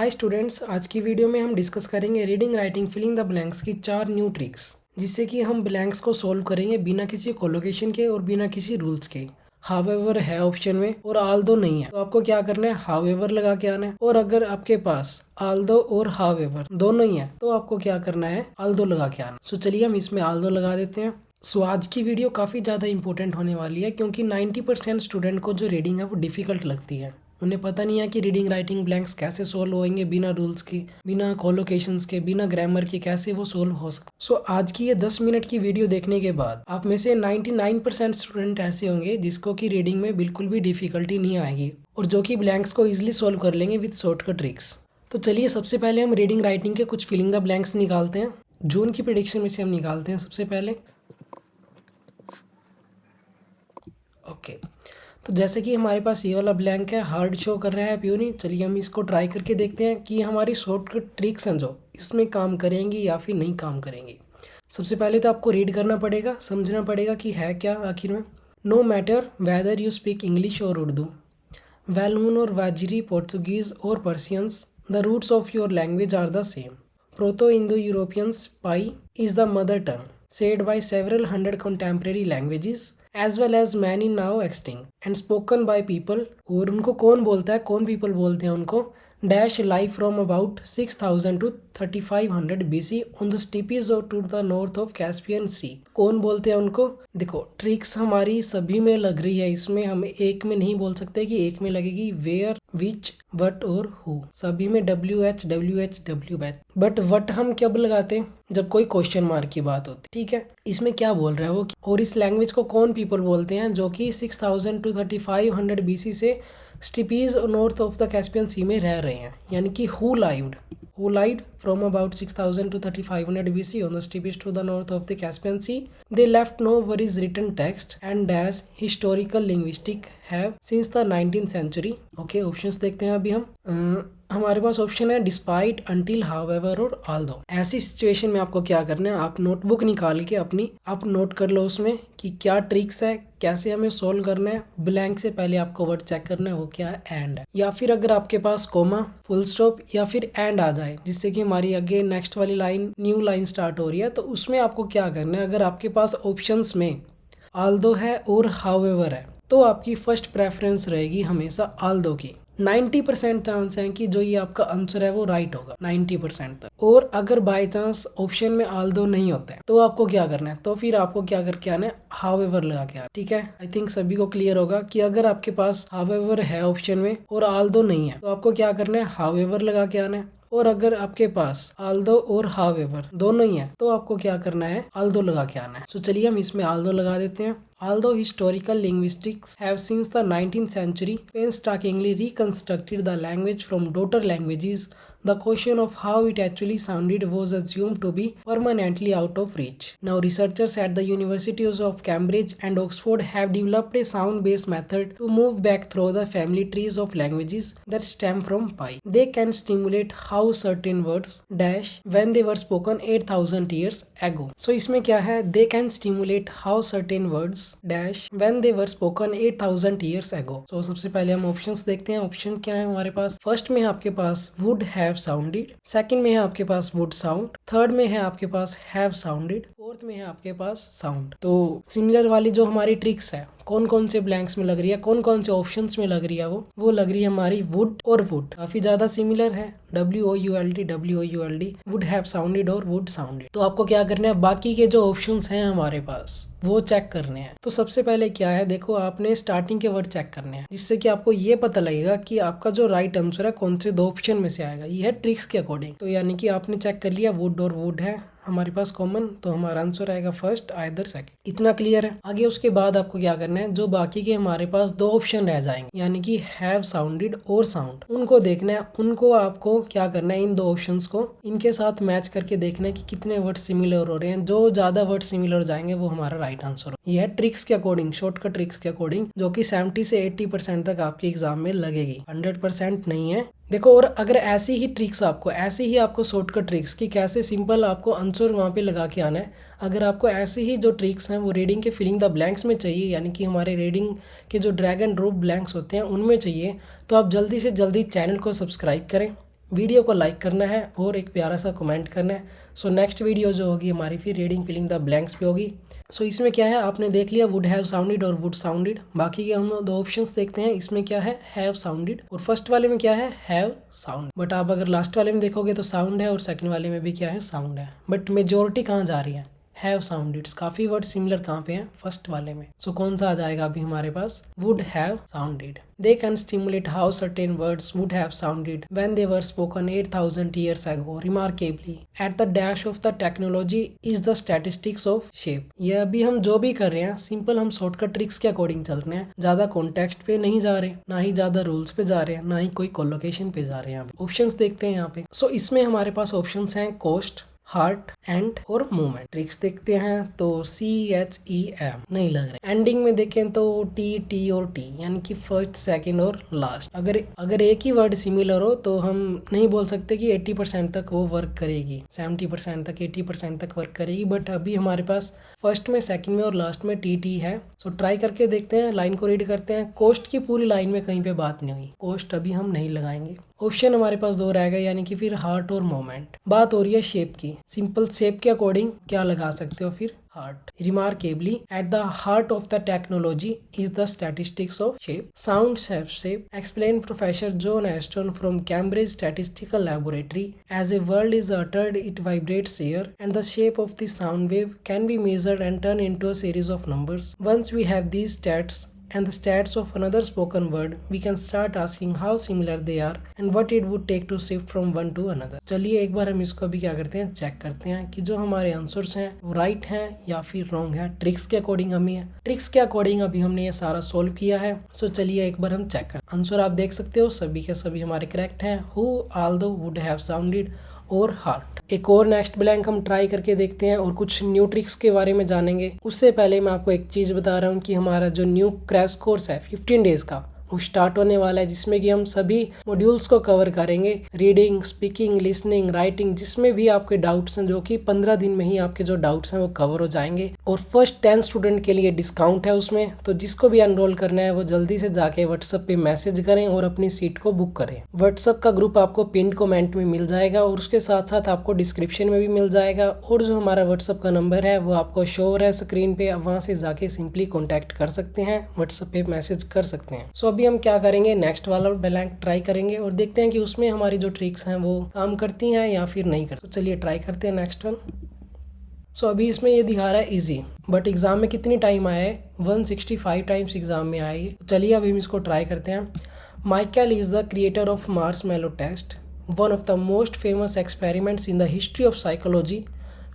Hi students, आज की video में हम डिस्कस करेंगे reading writing filling the blanks की 4 न्यू ट्रिक्स, जिससे कि हम ब्लैंक्स को सोल्व करेंगे बिना किसी कोलोकेशन के और बिना किसी रूल्स के। हावेवर है ऑप्शन में और आल्दो नहीं है, तो आपको क्या करना है, हावेवर लगा के आना है। और अगर आपके पास आल्दो और हावेवर दोनों ही है तो आपको क्या करना है, आल्दो लगा के आना। सो चलिए हम इसमें आल्दो लगा देते हैं। सो आज की वीडियो काफ़ी ज़्यादा इंपॉर्टेंट होने वाली है, क्योंकि 90% स्टूडेंट को जो रीडिंग है वो डिफ़िकल्ट लगती है। उन्हें पता नहीं है कि रीडिंग राइटिंग ब्लैंक्स कैसे सोल्व होंगे बिना रूल्स की, बिना कोलोकेशंस के, बिना ग्रामर के, कैसे वो सोल्व हो सकते। सो आज की ये 10 मिनट की वीडियो देखने के बाद आप में से 99% स्टूडेंट ऐसे होंगे जिसको कि रीडिंग में बिल्कुल भी डिफिकल्टी नहीं आएगी और जो कि ब्लैंक्स को ईजिली सोल्व कर लेंगे विद शॉर्टकट ट्रिक्स। तो चलिए सबसे पहले हम रीडिंग राइटिंग के कुछ फिलिंग द ब्लैंक्स निकालते हैं। जून की प्रेडिक्शन में से हम निकालते हैं सबसे पहले। ओके, तो जैसे कि हमारे पास ये वाला ब्लैंक है, हार्ड शो कर रहा है प्यूनी। चलिए हम इसको ट्राई करके देखते हैं कि हमारी शॉर्टकट ट्रिक्स हैं जो इसमें काम करेंगी या फिर नहीं काम करेंगी। सबसे पहले तो आपको रीड करना पड़ेगा, समझना पड़ेगा कि है क्या आखिर में। No matter whether you speak English और उर्दू, वैलून और वाजरी, पोर्तुगीज और Persians, the roots of your language are the same. Proto Indo Europeans PIE is the mother tongue said by several hundred contemporary languages as well as many now extinct and spoken by people। और उनको कौन बोलता है, कौन people बोलते हैं उनको, dash live from about 6000 to 3500 BC on the steppes और to the north of Caspian sea. कौन बोलते हैं उनको? देखो ट्रिक्स हमारी सभी में लग रही है, इसमें हम एक में नहीं बोल सकते कि एक में लगेगी। वेयर, विच, वट और हु, सभी में WH WH WH। But what हम कब लगाते हैं? जब कोई क्वेश्चन मार्क की बात होती, ठीक है। इसमें क्या बोल रहा है वो, और इस लैंग्वेज को कौन पीपल बोलते हैं जो कि 6000 to 3500 BC से स्टीपीज नॉर्थ ऑफ द कैस्पियन सी में रह रहे हैं, यानी कि who lived from about 6000 to 3500 BC on the steppes to the north of the Caspian Sea. They left no worries written text and as historical linguistic have since the 19th century. Okay, options देखते हैं अभी हम। हमारे पास option है despite, until, however और although. ऐसी situation में आपको क्या करना है, आप नोटबुक निकाल के अपनी आप नोट कर लो उसमें कि क्या ट्रिक्स है, कैसे हमें सोल्व करना है। ब्लैंक से पहले आपको वर्ड चेक करना है, वो क्या है, एंड है। या फिर अगर आपके पास कोमा, फुल स्टॉप या फिर एंड आ जाए, जिससे कि हमारी आगे नेक्स्ट वाली लाइन, न्यू लाइन स्टार्ट हो रही है, तो उसमें आपको क्या करना है, अगर आपके पास ऑप्शंस में ऑल्दो है और हाउएवर है तो आपकी फर्स्ट प्रेफरेंस रहेगी हमेशा ऑल्दो की। 90% चांस है कि जो ये आपका आंसर है वो राइट होगा, 90% तक। और अगर बाय चांस ऑप्शन में ऑल्दो नहीं होता है तो आपको क्या करना है, तो फिर आपको क्या करके आना है, हाउएवर लगा के आना। ठीक है, आई थिंक सभी को क्लियर होगा कि अगर आपके पास हाउएवर है ऑप्शन में और ऑल्दो नहीं है तो आपको क्या करना है, हाउएवर लगा के आना है। और अगर आपके पास ऑल्दो और हाउएवर दोनों ही है तो आपको क्या करना है, ऑल्दो लगा के आना है। तो चलिए हम इसमें ऑल्दो लगा देते हैं। Although historical linguistics have since the 19th century painstakingly reconstructed the language from daughter languages, the question of how it actually sounded was assumed to be permanently out of reach. Now researchers at the universities of Cambridge and Oxford have developed a sound-based method to move back through the family trees of languages that stem from Pi. They can stimulate how certain words dash when they were spoken 8000 years ago. So इसमें क्या है, they can stimulate how certain words dash when they were spoken 8000 years ago. So सबसे पहले हम options देखते हैं। Option क्या है हमारे पास, फर्स्ट में है आपके पास would have sounded, सेकंड में है आपके पास would sound, थर्ड में है आपके पास have sounded, फोर्थ में है आपके पास sound। तो सिमिलर वाली जो हमारी ट्रिक्स है, कौन कौन से ब्लैंक्स में लग रही है, कौन कौन से ऑप्शंस में लग रही है, वो लग रही है हमारी वुड और वुड, काफी ज्यादा सिमिलर है। WOULD वुड हैव साउंडेड और वुड साउंडेड। तो आपको क्या करना है, बाकी के जो ऑप्शंस हैं हमारे पास वो चेक करने हैं। तो सबसे पहले क्या है, देखो आपने स्टार्टिंग के वर्ड चेक करने हैं, जिससे कि आपको ये पता लगेगा कि आपका जो राइट आंसर है कौन से दो ऑप्शन में से आएगा। ये है ट्रिक्स के अकॉर्डिंग। तो यानी कि आपने चेक कर लिया वुड और वुड है हमारे पास कॉमन, तो हमारा आंसर आएगा फर्स्ट, आइदर सेकंड। इतना क्लियर है। आगे उसके बाद आपको क्या करना है, जो बाकी के हमारे पास दो ऑप्शन रह जाएंगे, यानी कि हैव साउंडेड और साउंड, उनको देखना है। उनको आपको क्या करना है, इन दो ऑप्शंस को इनके साथ मैच करके देखना है कि कितने वर्ड सिमिलर हो रहे हैं। जो ज्यादा वर्ड सिमिलर हो जाएंगे वो हमारा राइट आंसर हो। यह है ट्रिक्स के अकॉर्डिंग, शॉर्टकट ट्रिक्स के अकॉर्डिंग, जो कि 70 से 80% तक आपके एग्जाम में लगेगी, 100% नहीं है। देखो, और अगर ऐसी ही ट्रिक्स ऐसी ही आपको शॉर्टकट ट्रिक्स की कैसे सिंपल आपको आंसर वहाँ पे लगा के आना है, अगर आपको ऐसी ही जो ट्रिक्स हैं वो रीडिंग के फिलिंग द ब्लैंक्स में चाहिए, यानी कि हमारे रीडिंग के जो ड्रैग एंड ड्रॉप ब्लैंक्स होते हैं उनमें चाहिए, तो आप जल्दी से जल्दी चैनल को सब्सक्राइब करें, वीडियो को लाइक करना है और एक प्यारा सा कमेंट करना है। सो नेक्स्ट वीडियो जो होगी हमारी फिर रीडिंग फिलिंग द ब्लैंक्स पे होगी। सो इसमें क्या है, आपने देख लिया वुड हैव साउंडेड और वुड साउंडेड। बाकी के हम 2 ऑप्शंस देखते हैं। इसमें क्या है, हैव साउंडेड, और फर्स्ट वाले में क्या है, हैव साउंड। बट आप अगर लास्ट वाले में देखोगे तो साउंड है और सेकंड वाले में भी क्या है, साउंड है। बट मेजोरिटी कहाँ जा रही है, हैव साउंडेड। काफी वर्ड सिमिलर कहाँ पे हैं, फर्स्ट वाले में। सो कौन सा आ जाएगा अभी हमारे पास, would have sounded. They can stimulate how certain words would have sounded when they were spoken 8,000 years ago. Remarkably, at the dash of the technology is the statistics of shape. ये अभी हम जो भी कर रहे हैं सिंपल हम shortcut tricks के अकॉर्डिंग चल रहे हैं, ज्यादा कॉन्टेक्स्ट पे नहीं जा रहे, ना ही ज्यादा रूल्स पे जा रहे हैं, ना ही कोई कोलोकेशन पे जा रहे हैं। ऑप्शंस देखते हैं यहाँ पे। सो इसमें हमारे पास ऑप्शंस हैं कोस्ट, हार्ट, एंड और मूवमेंट। ट्रिक्स देखते हैं तो CHEM नहीं लग रहे। एंडिंग में देखें तो T और T, यानी कि फर्स्ट, सेकंड और लास्ट। अगर एक ही वर्ड सिमिलर हो तो हम नहीं बोल सकते कि 80% तक वो वर्क करेगी, 70% तक, 80% तक वर्क करेगी। बट अभी हमारे पास फर्स्ट में, सेकंड में और लास्ट में TT है। सो ट्राई करके देखते हैं, लाइन को रीड करते हैं। कोस्ट की पूरी लाइन में कहीं पे बात नहीं हुई, कोस्ट अभी हम नहीं लगाएंगे। ऑप्शन हमारे पास 2 रह गए, यानी कि फिर हार्ट और मोमेंट। बात हो रही है शेप की, सिंपल शेप के अकॉर्डिंग क्या लगा सकते हो, फिर heart. Remarkably at the heart of the technology is the statistics of shape, sounds have shape, explain professor John Aston from Cambridge statistical laboratory. As a word is uttered it vibrates here and the shape of the sound wave can be measured and turned into a series of numbers. Once we have these stats and the stats of another spoken word, we can start asking how similar they are and what it would take to shift from one to another. चलिए एक बार हम इसको अभी क्या करते हैं, check करते हैं कि जो हमारे आंसर्स हैं वो राइट हैं या फिर रॉन्ग है। ट्रिक्स के अकॉर्डिंग ट्रिक्स के अकॉर्डिंग अभी हमने ये सारा सोल्व किया है। सो चलिए एक बार हम चेक करते हैं। आंसर आप देख सकते हो सभी के सभी हमारे करेक्ट हैं। Who although would have sounded और हार्ट। एक और नेक्स्ट ब्लैंक हम ट्राई करके देखते हैं और कुछ न्यू ट्रिक्स के बारे में जानेंगे। उससे पहले मैं आपको एक चीज़ बता रहा हूँ कि हमारा जो न्यू क्रैश कोर्स है 15 डेज का, वो स्टार्ट होने वाला है, जिसमें कि हम सभी मॉड्यूल्स को कवर करेंगे। रीडिंग, स्पीकिंग, लिसनिंग, राइटिंग, जिसमें भी आपके डाउट्स हैं, जो कि 15 दिन में ही आपके जो डाउट्स हैं वो कवर हो जाएंगे। और फर्स्ट 10 स्टूडेंट के लिए डिस्काउंट है उसमें, तो जिसको भी एनरोल करना है वो जल्दी से जाके व्हाट्सएप पे मैसेज करें और अपनी सीट को बुक करें। व्हाट्सएप का ग्रुप आपको पिन कमेंट में मिल जाएगा और उसके साथ साथ आपको डिस्क्रिप्शन में भी मिल जाएगा। और जो हमारा व्हाट्सएप का नंबर है वो आपको शो हो रहा है स्क्रीन पे, वहाँ से जाके सिंपली कॉन्टैक्ट कर सकते हैं, व्हाट्सएप पे मैसेज कर सकते हैं। सो अभी हम क्या करेंगे, नेक्स्ट वाला ब्लैंक ट्राई करेंगे और देखते हैं कि उसमें हमारी जो ट्रिक्स हैं वो काम करती हैं या फिर नहीं करती। तो चलिए ट्राई करते हैं नेक्स्ट वन। सो अभी इसमें ये दिखा रहा है इजी, बट एग्जाम में कितनी टाइम आया है, 165 टाइम्स एग्जाम में आया है। चलिए अभी हम इसको ट्राई करते हैं। Michael is the creator of marshmallow test, one of the most famous experiments in the history of psychology,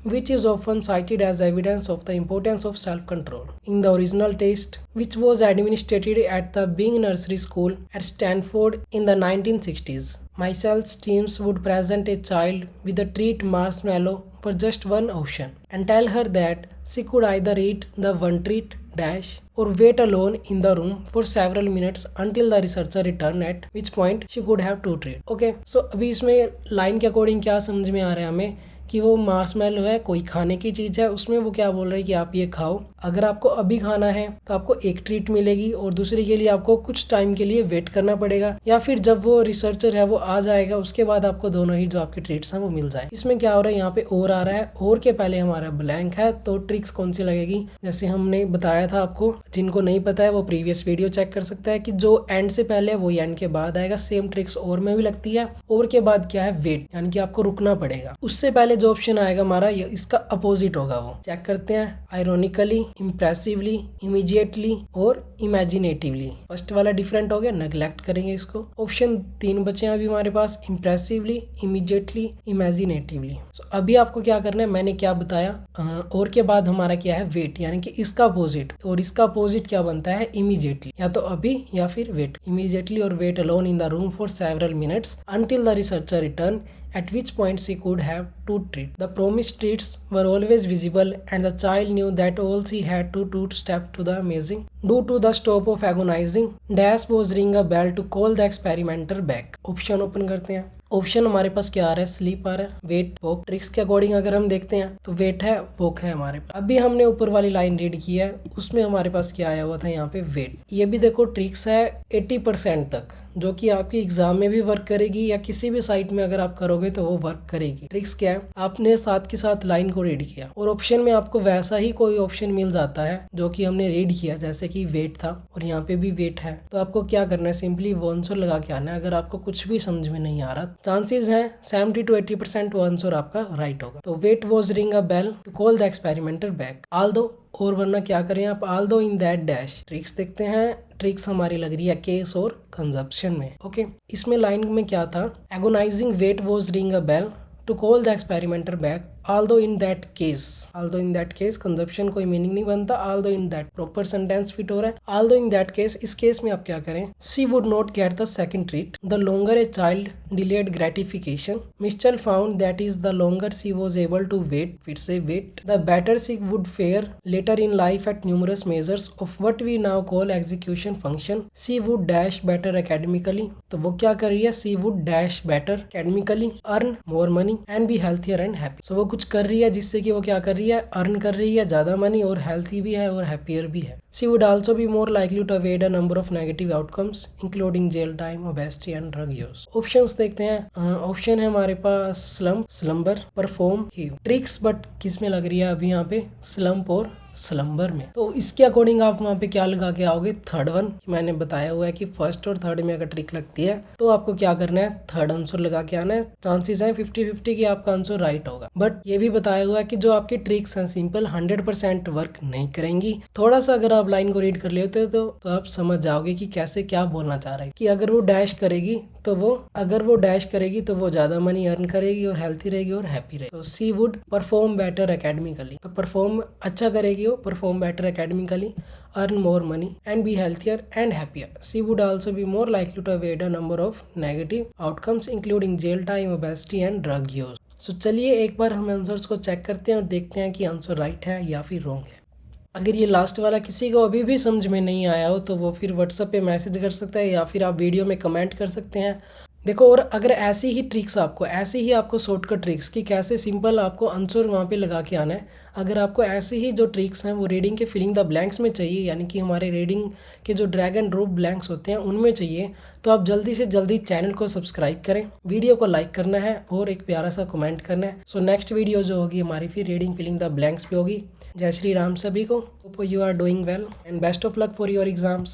which is often cited as evidence of the importance of self-control. In the original test, which was administered at the Bing Nursery School at Stanford in the 1960s, Michel's teams would present a child with a treat marshmallow for just one option and tell her that she could either eat the one treat dash or wait alone in the room for several minutes until the researcher returned, at which point she could have two treats. Okay, so अभी इसमें line के according क्या समझ में आ रहा है हमें कि वो मार्शमैलो है, कोई खाने की चीज़ है, उसमें वो क्या बोल रहे हैं कि आप ये खाओ। अगर आपको अभी खाना है तो आपको एक ट्रीट मिलेगी और दूसरे के लिए आपको कुछ टाइम के लिए वेट करना पड़ेगा, या फिर जब वो रिसर्चर है वो आ जाएगा उसके बाद आपको दोनों ही जो आपके ट्रीट्स हैं वो मिल जाए। इसमें क्या हो रहा है, यहाँ पे और आ रहा है, और के पहले हमारा ब्लैंक है, तो ट्रिक्स कौन सी लगेगी, जैसे हमने बताया था आपको, जिनको नहीं पता है वो प्रीवियस वीडियो चेक कर सकता है कि जो एंड से पहले है वो एंड के बाद आएगा। सेम ट्रिक्स और में भी लगती है। और के बाद क्या है, वेट, यानी कि आपको रुकना पड़ेगा। उससे पहले जो ऑप्शन आएगा हमारा ये इसका अपोजिट होगा, वो चेक करते हैं। आयरोनिकली, इम्प्रेसिवली, इमीडिएटली और इमेजिनेटिवली। फर्स्ट वाला डिफरेंट हो गया, नेग्लेक्ट करेंगे इसको। ऑप्शन 3 बचे हैं अभी हमारे पास, इम्प्रेसिवली, इमीडिएटली, इमेजिनेटिवली। अभी आपको क्या करना है, मैंने क्या बताया, और के बाद हमारा क्या है, वेट, यानी कि इसका अपोजिट, और इसका अपोजिट क्या बनता है, इमीडिएटली, या तो अभी या फिर वेट। इमीडिएटली और wait alone in the room for several minutes until the researcher returned, at which point she could have two treats. The promised treats were always visible and the child knew that all she had to do to step to the amazing. Due to the stop of agonizing, Dash was ring a bell to call the experimenter back. Option open करते हैं। Option हमारे पास क्या आ रहा है, sleep आ रहा है, wait, walk. Tricks के according अगर हम देखते हैं तो वेट है, वॉक है हमारे पास। अभी हमने ऊपर वाली लाइन रीड की है, उसमें हमारे पास क्या आया हुआ था यहाँ पे, वेट। ये भी देखो ट्रिक्स है 80% तक, जो कि आपकी एग्जाम में भी वर्क करेगी या किसी भी साइट में अगर आप करोगे तो वो वर्क करेगी। ट्रिक्स क्या है, आपने साथ के साथ लाइन को रीड किया और ऑप्शन में आपको वैसा ही कोई ऑप्शन मिल जाता है जो कि हमने रीड किया, जैसे कि वेट था और यहाँ पे भी वेट है। तो आपको क्या करना है, सिंपली वो आंसर लगा के आना है। अगर आपको कुछ भी समझ में नहीं आ रहा, चांसेस हैं 70 to 80% वो आंसर आपका राइट होगा। तो wait was ring a bell to call the experimenter back, although, और वरना क्या करें आप, although in that dash. Tricks देखते हैं, ट्रिक्स हमारी लग रही है केस और कंजप्शन में। ओके, इसमें लाइन में क्या था, agonising wait was ring a bell to call the experimenter back, although in that case conjunction कोई मीनिंग नहीं बनता, although in that proper sentence fit हो रहा है। although in that case, इस केस में आप क्या करें, she would not get the second treat, the longer a child delayed gratification, Mitchell found that is the longer she was able to wait, फिर से wait, the better she would fare later in life at numerous measures of what we now call execution function, she would dash better academically। तो वो क्या कर रही है, she would dash better academically, earn more money and be healthier and happy। So वो कुछ कर रही है जिससे कि वो क्या कर रही है, अर्न कर रही है ज़्यादा मनी और हेल्थी भी है और हैप्पियर भी है। She would also be more likely to evade a number of negative outcomes including jail time, obesity and drug use। Options देखते हैं। ऑप्शन है हमारे पास slump, slumber, perform, heave. Tricks but किस में लग रही है अभी यहाँ पे, स्लम्प और स्लम्बर में। तो इसके अकॉर्डिंग आप वहाँ पे क्या लगा के आओगे, थर्ड वन। मैंने बताया हुआ है कि फर्स्ट और थर्ड में अगर ट्रिक लगती है तो आपको क्या करना है, थर्ड आंसर लगा के आना है। चांसेस हैं 50-50 कि आपका आंसर राइट होगा। बट ये भी बताया हुआ है कि जो आपकी ट्रिक्स हैं सिंपल 100% वर्क नहीं करेंगी। थोड़ा सा अगर आप लाइन को रीड कर लेते हो तो आप समझ जाओगे कि कैसे क्या बोलना चाह रहे हैं, कि अगर वो डैश करेगी तो वो ज्यादा मनी अर्न करेगी और हेल्थी रहेगी और हैप्पी रहेगी। तो सी वुड परफॉर्म बेटर एकेडमिकली, तो परफॉर्म अच्छा करेगी वो, perform better academically, earn more money and be healthier and happier. She would also be more likely to evade a number of negative outcomes including jail time, obesity and drug use. So चलिए एक बार हम answers को check करते हैं और देखते हैं कि आंसर राइट है या फिर रॉन्ग है। अगर ये लास्ट वाला किसी को अभी भी समझ में नहीं आया हो तो वो फिर व्हाट्सएप पे मैसेज कर सकता है या फिर आप वीडियो में कमेंट कर सकते हैं। देखो, और अगर ऐसी ही ट्रिक्स ऐसी ही आपको शॉर्टकट ट्रिक्स की कैसे सिंपल आपको आंसर वहाँ पे लगा के आना है, अगर आपको ऐसी ही जो ट्रिक्स हैं वो रीडिंग के फिलिंग द ब्लैंक्स में चाहिए, यानी कि हमारे रीडिंग के जो ड्रैग एंड ड्रॉप ब्लैंक्स होते हैं उनमें चाहिए, तो आप जल्दी से जल्दी चैनल को सब्सक्राइब करें, वीडियो को लाइक करना है और एक प्यारा सा कमेंट करना है। सो नेक्स्ट वीडियो जो होगी हमारी फिर रीडिंग फिलिंग द ब्लैंक्स पे होगी। जय श्री राम सभी को। Hope you are doing well and best of luck for your exams.